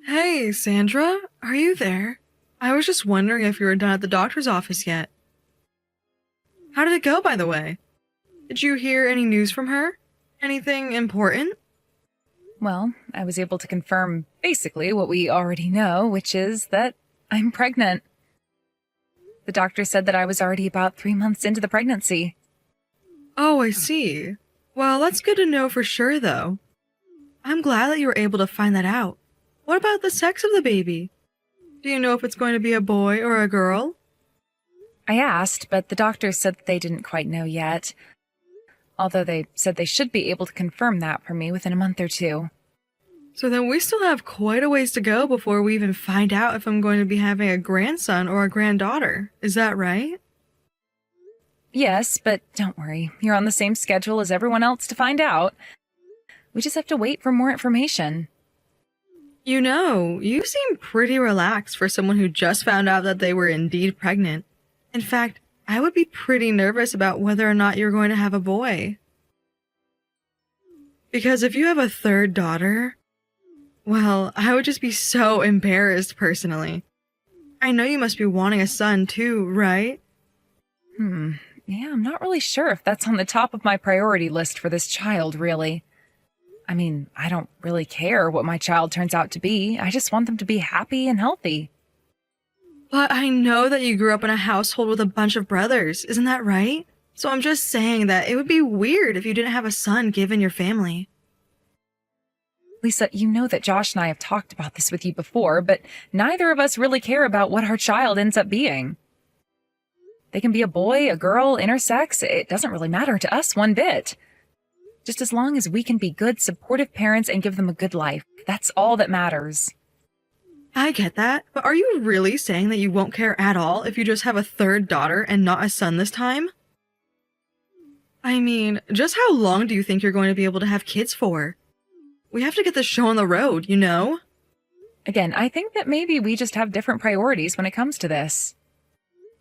Hey, Sandra, are you there? I was just wondering if you were done at the doctor's office yet. How did it go, by the way? Did you hear any news from her? Anything important? Well, I was able to confirm basically what we already know, which is that I'm pregnant. The doctor said that I was already about 3 months into the pregnancy. Oh, I see. Well, that's good to know for sure, though. I'm glad that you were able to find that out. What about the sex of the baby? Do you know if it's going to be a boy or a girl? I asked, but the doctor said that they didn't quite know yet. Although they said they should be able to confirm that for me within a month or two. So then we still have quite a ways to go before we even find out if I'm going to be having a grandson or a granddaughter. Is that right? Yes, but don't worry. You're on the same schedule as everyone else to find out. We just have to wait for more information. You know, you seem pretty relaxed for someone who just found out that they were indeed pregnant. In fact, I would be pretty nervous about whether or not you're going to have a boy. Because if you have a third daughter, well, I would just be so embarrassed personally. I know you must be wanting a son too, right? Yeah, I'm not really sure if that's on the top of my priority list for this child, really. I mean, I don't really care what my child turns out to be. I just want them to be happy and healthy. But I know that you grew up in a household with a bunch of brothers, isn't that right? So I'm just saying that it would be weird if you didn't have a son given your family. Lisa, you know that Josh and I have talked about this with you before, but neither of us really care about what our child ends up being. They can be a boy, a girl, intersex. It doesn't really matter to us one bit. Just as long as we can be good, supportive parents and give them a good life. That's all that matters. I get that, but are you really saying that you won't care at all if you just have a third daughter and not a son this time? I mean, just how long do you think you're going to be able to have kids for? We have to get this show on the road, you know? Again, I think that maybe we just have different priorities when it comes to this.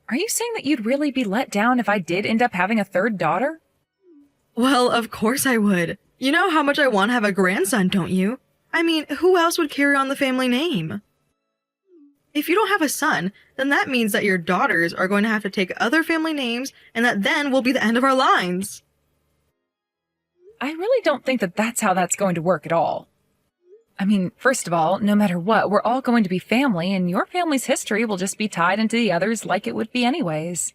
Are you saying that you'd really be let down if I did end up having a third daughter? Well, of course I would. You know how much I want to have a grandson, don't you? I mean, who else would carry on the family name? If you don't have a son, then that means that your daughters are going to have to take other family names, and that then will be the end of our lines. I really don't think that that's how that's going to work at all. I mean, first of all, no matter what, we're all going to be family, and your family's history will just be tied into the others like it would be anyways.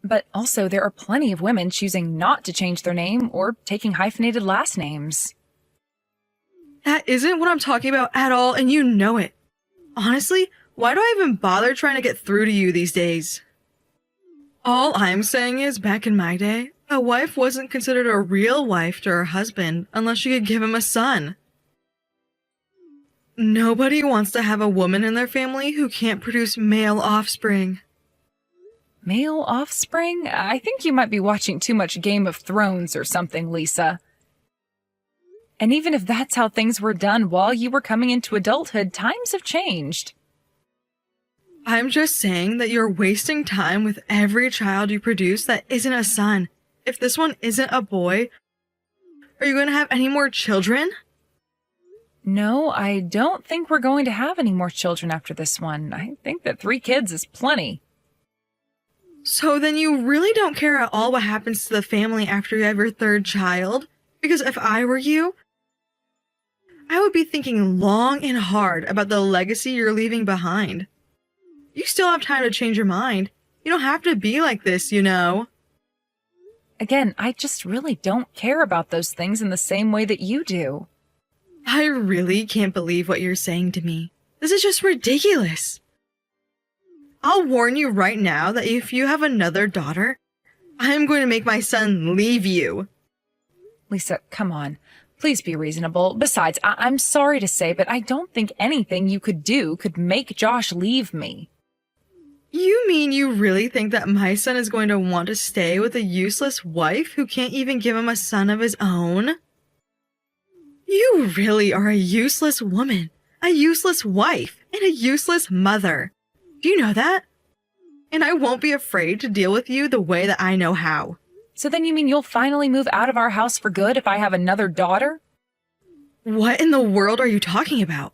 But also, there are plenty of women choosing not to change their name or taking hyphenated last names. That isn't what I'm talking about at all, and you know it. Honestly, why do I even bother trying to get through to you these days? All I'm saying is, back in my day, a wife wasn't considered a real wife to her husband unless she could give him a son. Nobody wants to have a woman in their family who can't produce male offspring. Male offspring? I think you might be watching too much Game of Thrones or something, Lisa. And even if that's how things were done while you were coming into adulthood, times have changed. I'm just saying that you're wasting time with every child you produce that isn't a son. If this one isn't a boy, are you going to have any more children? No, I don't think we're going to have any more children after this one. I think that 3 kids is plenty. So then you really don't care at all what happens to the family after you have your third child? Because if I were you, I would be thinking long and hard about the legacy you're leaving behind. You still have time to change your mind. You don't have to be like this, you know. Again, I just really don't care about those things in the same way that you do. I really can't believe what you're saying to me. This is just ridiculous. I'll warn you right now that if you have another daughter, I am going to make my son leave you. Lisa, come on. Please be reasonable. Besides, I'm sorry to say, but I don't think anything you could do could make Josh leave me. You mean you really think that my son is going to want to stay with a useless wife who can't even give him a son of his own? You really are a useless woman, a useless wife, and a useless mother. Do you know that? And I won't be afraid to deal with you the way that I know how. So then you mean you'll finally move out of our house for good if I have another daughter? What in the world are you talking about?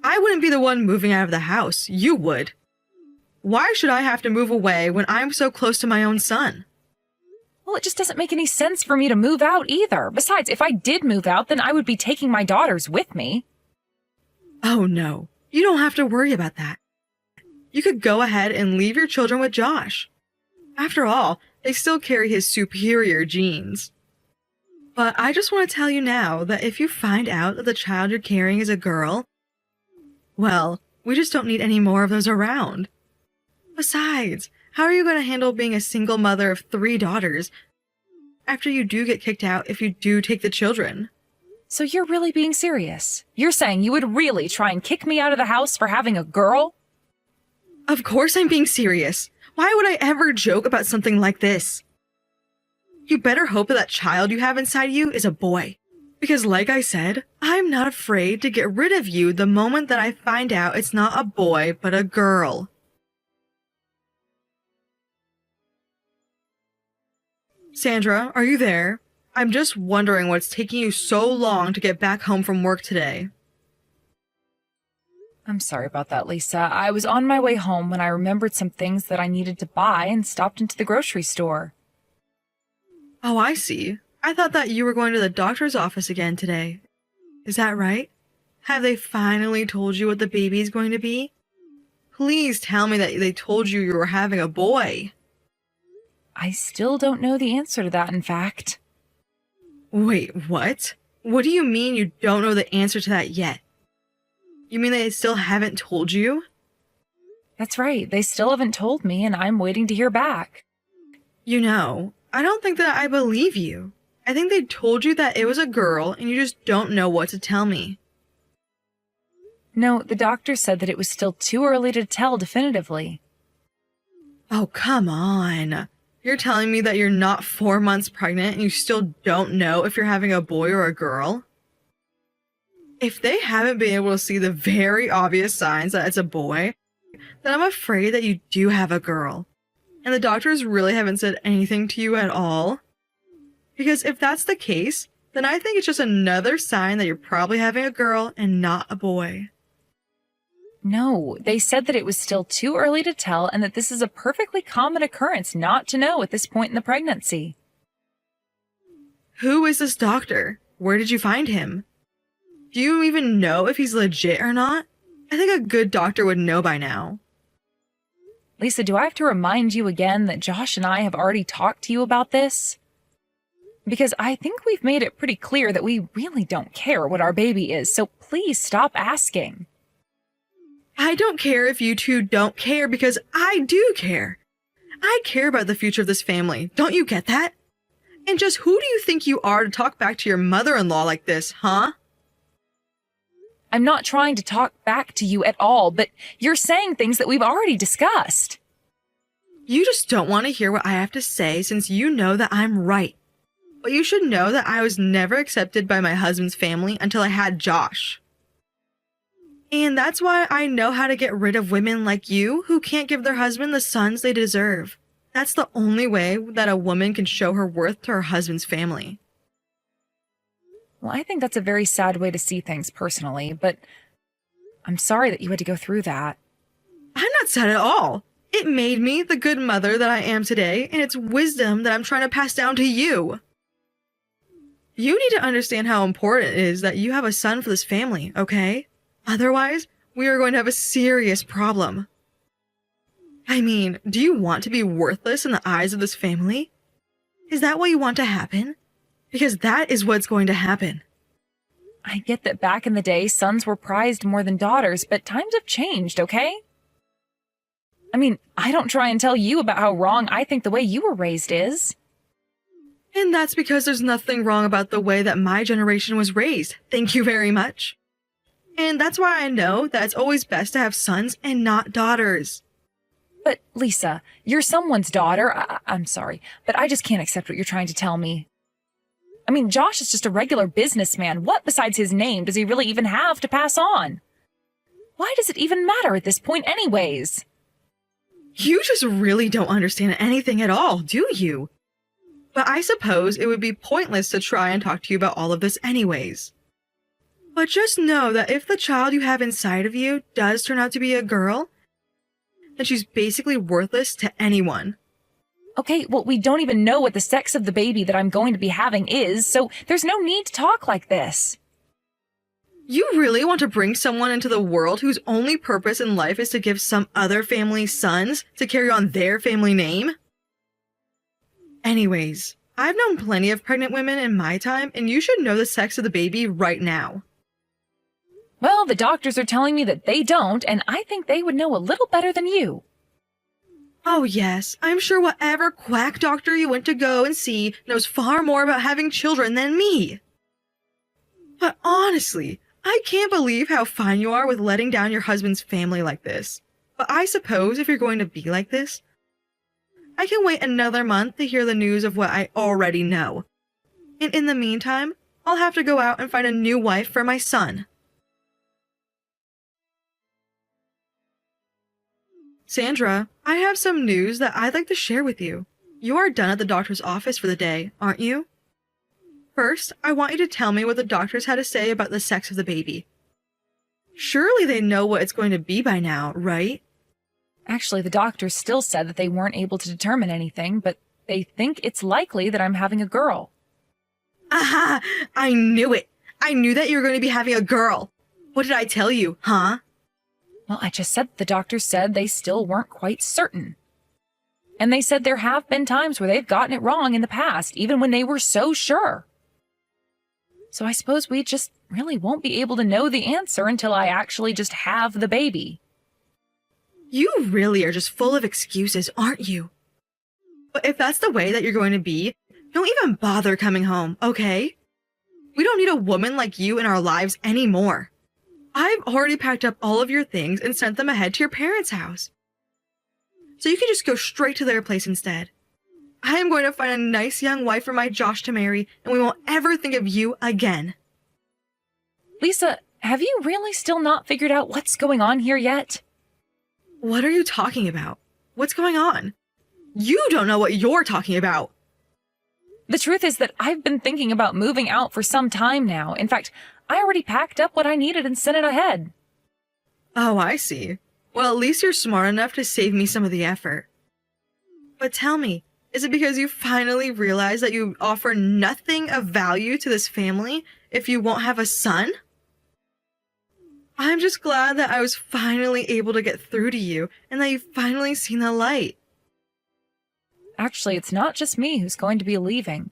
I wouldn't be the one moving out of the house. You would. Why should I have to move away when I'm so close to my own son? Well, it just doesn't make any sense for me to move out either. Besides, if I did move out, then I would be taking my daughters with me. Oh no, you don't have to worry about that. You could go ahead and leave your children with Josh. After all, they still carry his superior genes. But I just want to tell you now that if you find out that the child you're carrying is a girl, well, we just don't need any more of those around. Besides, how are you going to handle being a single mother of 3 daughters after you do get kicked out if you do take the children? So you're really being serious? You're saying you would really try and kick me out of the house for having a girl? Of course I'm being serious. Why would I ever joke about something like this? You better hope that child you have inside you is a boy. Because like I said, I'm not afraid to get rid of you the moment that I find out it's not a boy but a girl. Sandra, are you there? I'm just wondering what's taking you so long to get back home from work today. I'm sorry about that, Lisa. I was on my way home when I remembered some things that I needed to buy and stopped into the grocery store. Oh, I see. I thought that you were going to the doctor's office again today. Is that right? Have they finally told you what the baby is going to be? Please tell me that they told you were having a boy. I still don't know the answer to that, in fact. Wait, what? What do you mean you don't know the answer to that yet? You mean they still haven't told you? That's right. They still haven't told me, and I'm waiting to hear back. You know, I don't think that I believe you. I think they told you that it was a girl, and you just don't know what to tell me. No, the doctor said that it was still too early to tell definitively. Oh, come on. You're telling me that you're not 4 months pregnant and you still don't know if you're having a boy or a girl? If they haven't been able to see the very obvious signs that it's a boy, then I'm afraid that you do have a girl. And the doctors really haven't said anything to you at all. Because if that's the case, then I think it's just another sign that you're probably having a girl and not a boy. No, they said that it was still too early to tell and that this is a perfectly common occurrence not to know at this point in the pregnancy. Who is this doctor? Where did you find him? Do you even know if he's legit or not? I think a good doctor would know by now. Lisa, do I have to remind you again that Josh and I have already talked to you about this? Because I think we've made it pretty clear that we really don't care what our baby is, so please stop asking. I don't care if you two don't care because I do care. I care about the future of this family. Don't you get that? And just who do you think you are to talk back to your mother-in-law like this, huh? I'm not trying to talk back to you at all, but you're saying things that we've already discussed. You just don't want to hear what I have to say since you know that I'm right. But you should know that I was never accepted by my husband's family until I had Josh. And that's why I know how to get rid of women like you who can't give their husband the sons they deserve. That's the only way that a woman can show her worth to her husband's family. Well, I think that's a very sad way to see things personally, but I'm sorry that you had to go through that. I'm not sad at all. It made me the good mother that I am today, and it's wisdom that I'm trying to pass down to you. You need to understand how important it is that you have a son for this family, okay? Otherwise, we are going to have a serious problem. I mean, do you want to be worthless in the eyes of this family? Is that what you want to happen? Because that is what's going to happen. I get that back in the day, sons were prized more than daughters, but times have changed, okay? I mean, I don't try and tell you about how wrong I think the way you were raised is. And that's because there's nothing wrong about the way that my generation was raised. Thank you very much. And that's why I know that it's always best to have sons and not daughters. But, Lisa, you're someone's daughter. I'm sorry, but I just can't accept what you're trying to tell me. I mean, Josh is just a regular businessman. What besides his name does he really even have to pass on? Why does it even matter at this point anyways? You just really don't understand anything at all, do you? But I suppose it would be pointless to try and talk to you about all of this anyways. But just know that if the child you have inside of you does turn out to be a girl, then she's basically worthless to anyone. Okay, well, we don't even know what the sex of the baby that I'm going to be having is, so there's no need to talk like this. You really want to bring someone into the world whose only purpose in life is to give some other family's sons to carry on their family name? Anyways, I've known plenty of pregnant women in my time, and you should know the sex of the baby right now. Well, the doctors are telling me that they don't, and I think they would know a little better than you. Oh yes, I'm sure whatever quack doctor you went to go and see knows far more about having children than me. But honestly, I can't believe how fine you are with letting down your husband's family like this. But I suppose if you're going to be like this, I can wait another month to hear the news of what I already know. And in the meantime, I'll have to go out and find a new wife for my son. Sandra, I have some news that I'd like to share with you. You are done at the doctor's office for the day, aren't you? First, I want you to tell me what the doctors had to say about the sex of the baby. Surely they know what it's going to be by now, right? Actually, the doctors still said that they weren't able to determine anything, but they think it's likely that I'm having a girl. Aha! I knew it! I knew that you were going to be having a girl! What did I tell you, huh? Well, I just said the doctors said they still weren't quite certain. And they said there have been times where they've gotten it wrong in the past, even when they were so sure. So I suppose we just really won't be able to know the answer until I actually just have the baby. You really are just full of excuses, aren't you? But if that's the way that you're going to be, don't even bother coming home, okay? We don't need a woman like you in our lives anymore. I've already packed up all of your things and sent them ahead to your parents' house. So you can just go straight to their place instead. I am going to find a nice young wife for my Josh to marry, and we won't ever think of you again. Lisa, have you really still not figured out what's going on here yet? What are you talking about? What's going on? You don't know what you're talking about. The truth is that I've been thinking about moving out for some time now. In fact, I already packed up what I needed and sent it ahead. Oh, I see. Well, at least you're smart enough to save me some of the effort. But tell me, is it because you finally realized that you offer nothing of value to this family if you won't have a son? I'm just glad that I was finally able to get through to you and that you've finally seen the light. Actually, it's not just me who's going to be leaving.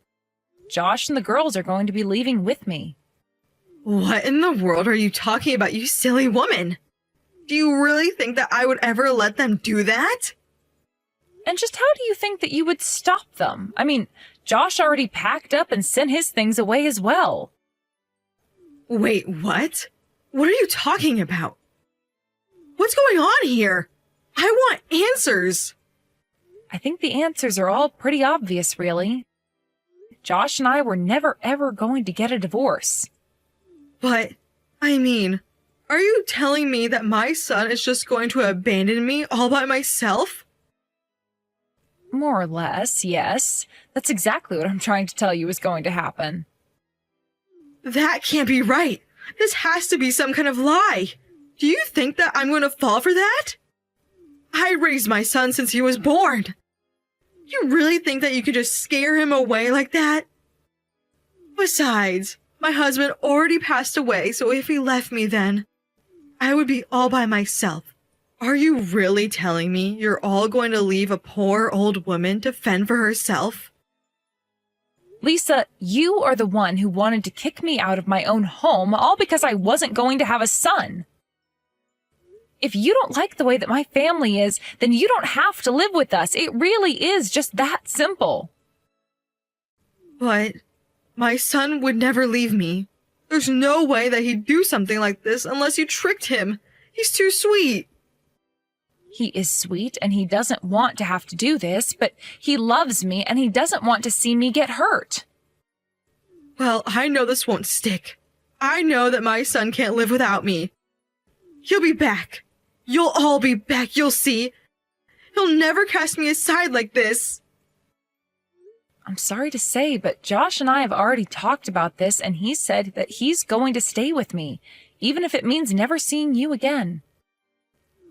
Josh and the girls are going to be leaving with me. What in the world are you talking about, you silly woman? Do you really think that I would ever let them do that? And just how do you think that you would stop them? I mean, Josh already packed up and sent his things away as well. Wait, what? What are you talking about? What's going on here? I want answers. I think the answers are all pretty obvious, really. Josh and I were never ever going to get a divorce. But, I mean, are you telling me that my son is just going to abandon me all by myself? More or less, yes. That's exactly what I'm trying to tell you is going to happen. That can't be right. This has to be some kind of lie. Do you think that I'm going to fall for that? I raised my son since he was born. You really think that you could just scare him away like that? Besides, my husband already passed away, so if he left me then, I would be all by myself. Are you really telling me you're all going to leave a poor old woman to fend for herself? Lisa, you are the one who wanted to kick me out of my own home, all because I wasn't going to have a son. If you don't like the way that my family is, then you don't have to live with us. It really is just that simple. But my son would never leave me. There's no way that he'd do something like this unless you tricked him. He's too sweet. He is sweet and he doesn't want to have to do this, but he loves me and he doesn't want to see me get hurt. Well, I know this won't stick. I know that my son can't live without me. He'll be back. You'll all be back, you'll see. He'll never cast me aside like this. I'm sorry to say, but Josh and I have already talked about this, and he said that he's going to stay with me, even if it means never seeing you again.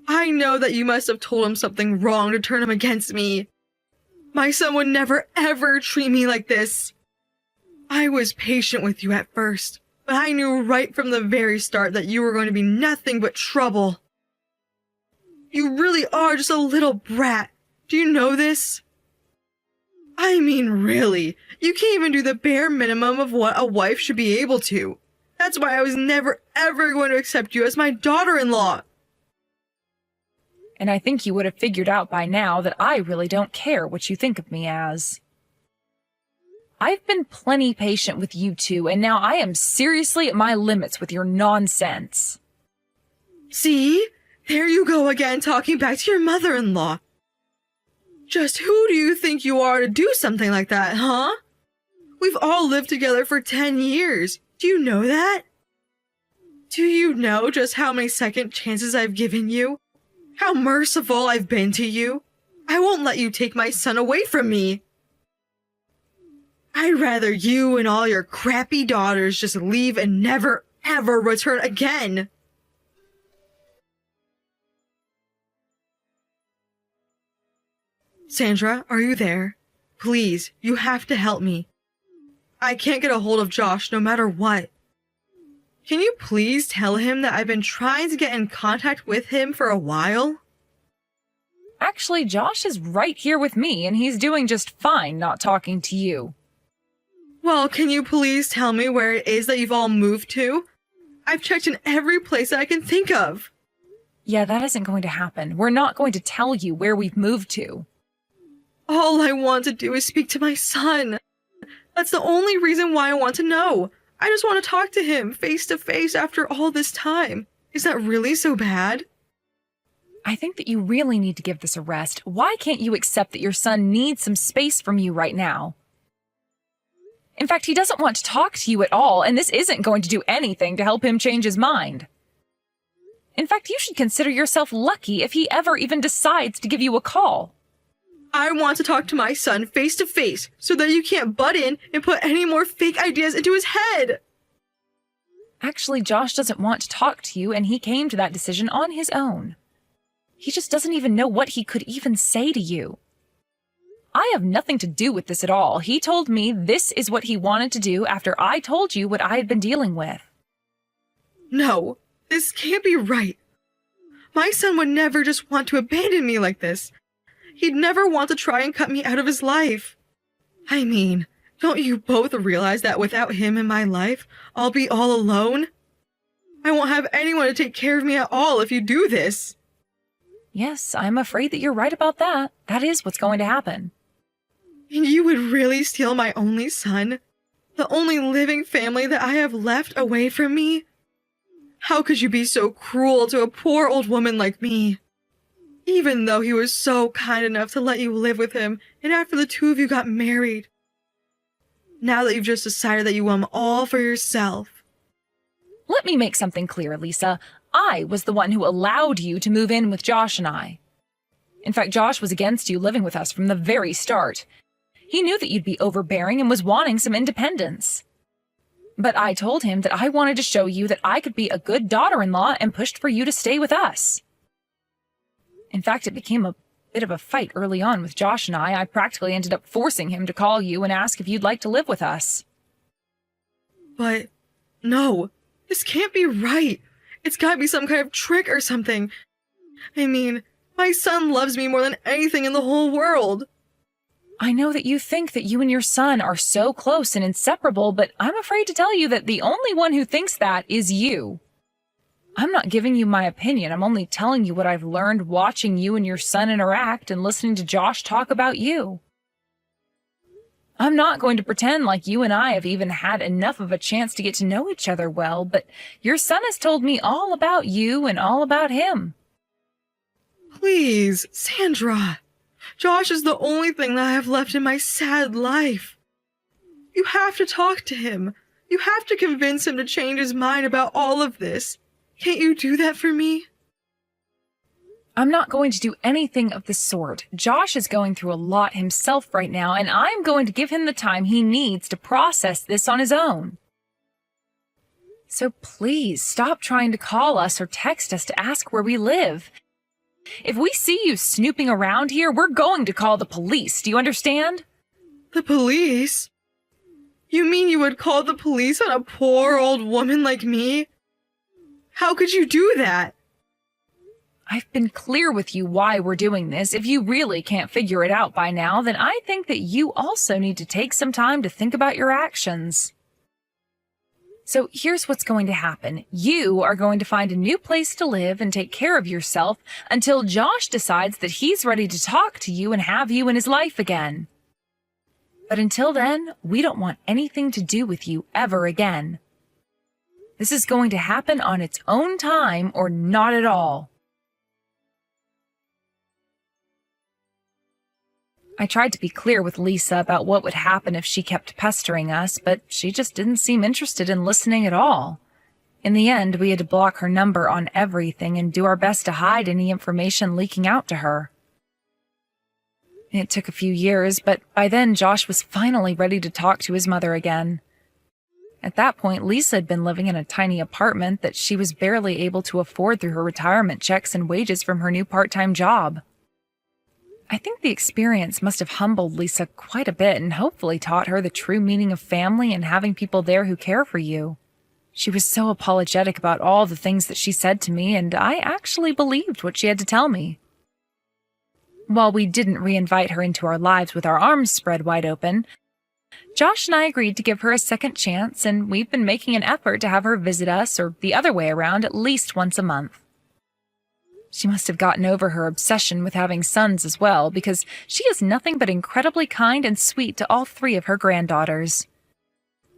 I know that you must have told him something wrong to turn him against me. My son would never ever treat me like this. I was patient with you at first, but I knew right from the very start that you were going to be nothing but trouble. You really are just a little brat. Do you know this? I mean, really, you can't even do the bare minimum of what a wife should be able to. That's why I was never ever going to accept you as my daughter-in-law. And I think you would have figured out by now that I really don't care what you think of me as. I've been plenty patient with you two, and now I am seriously at my limits with your nonsense. See? There you go again, talking back to your mother-in-law. Just who do you think you are to do something like that, huh? We've all lived together for 10 years. Do you know that? Do you know just how many second chances I've given you? How merciful I've been to you? I won't let you take my son away from me. I'd rather you and all your crappy daughters just leave and never, ever return again. Sandra, are you there? Please, you have to help me. I can't get a hold of Josh no matter what. Can you please tell him that I've been trying to get in contact with him for a while? Actually, Josh is right here with me, and he's doing just fine not talking to you. Well, can you please tell me where it is that you've all moved to? I've checked in every place that I can think of. Yeah, that isn't going to happen. We're not going to tell you where we've moved to. All I want to do is speak to my son. That's the only reason why I want to know. I just want to talk to him face to face after all this time. Is that really so bad? I think that you really need to give this a rest. Why can't you accept that your son needs some space from you right now? In fact, he doesn't want to talk to you at all, and this isn't going to do anything to help him change his mind. In fact, you should consider yourself lucky if he ever even decides to give you a call. I want to talk to my son face to face so that you can't butt in and put any more fake ideas into his head. Actually, Josh doesn't want to talk to you, and he came to that decision on his own. He just doesn't even know what he could even say to you. I have nothing to do with this at all. He told me this is what he wanted to do after I told you what I had been dealing with. No, this can't be right. My son would never just want to abandon me like this. He'd never want to try and cut me out of his life. I mean, don't you both realize that without him in my life, I'll be all alone? I won't have anyone to take care of me at all if you do this. Yes, I'm afraid that you're right about that. That is what's going to happen. And you would really steal my only son? The only living family that I have left away from me? How could you be so cruel to a poor old woman like me? Even though he was so kind enough to let you live with him, and after the two of you got married. Now that you've just decided that you want him all for yourself. Let me make something clear, Lisa. I was the one who allowed you to move in with Josh and I. In fact, Josh was against you living with us from the very start. He knew that you'd be overbearing and was wanting some independence. But I told him that I wanted to show you that I could be a good daughter-in-law and pushed for you to stay with us. In fact, it became a bit of a fight early on with Josh and I. I practically ended up forcing him to call you and ask if you'd like to live with us. But, no, this can't be right. It's gotta be some kind of trick or something. I mean, my son loves me more than anything in the whole world. I know that you think that you and your son are so close and inseparable, but I'm afraid to tell you that the only one who thinks that is you. I'm not giving you my opinion. I'm only telling you what I've learned watching you and your son interact and listening to Josh talk about you. I'm not going to pretend like you and I have even had enough of a chance to get to know each other well, but your son has told me all about you and all about him. Please, Sandra. Josh is the only thing that I have left in my sad life. You have to talk to him. You have to convince him to change his mind about all of this. Can't you do that for me? I'm not going to do anything of the sort. Josh is going through a lot himself right now, and I'm going to give him the time he needs to process this on his own. So please stop trying to call us or text us to ask where we live. If we see you snooping around here, we're going to call the police. Do you understand? The police? You mean you would call the police on a poor old woman like me? How could you do that? I've been clear with you why we're doing this. If you really can't figure it out by now, then I think that you also need to take some time to think about your actions. So here's what's going to happen. You are going to find a new place to live and take care of yourself until Josh decides that he's ready to talk to you and have you in his life again. But until then, we don't want anything to do with you ever again. This is going to happen on its own time or not at all. I tried to be clear with Lisa about what would happen if she kept pestering us, but she just didn't seem interested in listening at all. In the end, we had to block her number on everything and do our best to hide any information leaking out to her. It took a few years, but by then Josh was finally ready to talk to his mother again. At that point, Lisa had been living in a tiny apartment that she was barely able to afford through her retirement checks and wages from her new part-time job. I think the experience must have humbled Lisa quite a bit and hopefully taught her the true meaning of family and having people there who care for you. She was so apologetic about all the things that she said to me, and I actually believed what she had to tell me. While we didn't re-invite her into our lives with our arms spread wide open, Josh and I agreed to give her a second chance, and we've been making an effort to have her visit us, or the other way around, at least once a month. She must have gotten over her obsession with having sons as well, because she is nothing but incredibly kind and sweet to all three of her granddaughters.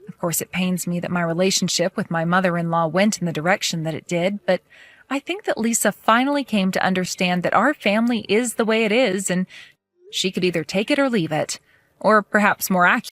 Of course, it pains me that my relationship with my mother-in-law went in the direction that it did, but I think that Lisa finally came to understand that our family is the way it is, and she could either take it or leave it, or perhaps more accurately,